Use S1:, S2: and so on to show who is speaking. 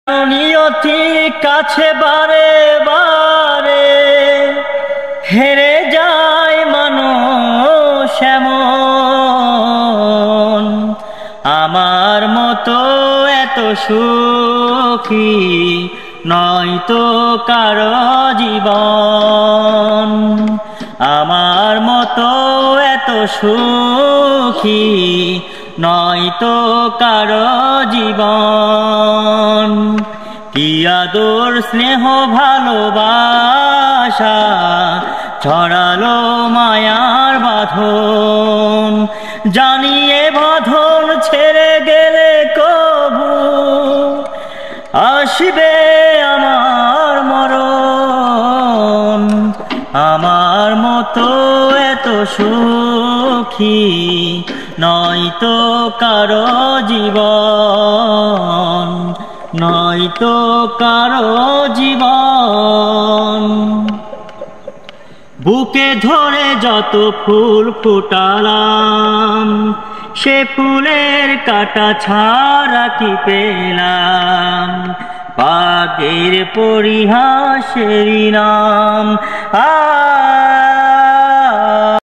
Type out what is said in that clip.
S1: নিয়তি কাছে বারে বারে হেরে যায় মানুষ এমন। আমার মতো এত সুখী নয়তো কারো জীবন। আমার মতো এত সুখী নয়তো কারো জীবন। কি আদর স্নেহ ভালোবাসা ছড়ালো মায়ার বাঁধন। জানিয়ে বাঁধন ছেড়ে গেলে কবু আসবে আমার মরণ। আমার মতো এত সুখী নয়তো কারো জীবন, নয়তো কারো জীবন। বুকে ধরে যত ফুল ফুটালাম সে ফুলের কাঁটা ছাড়া কি পেলাম। পাগের পরিহাসের নাম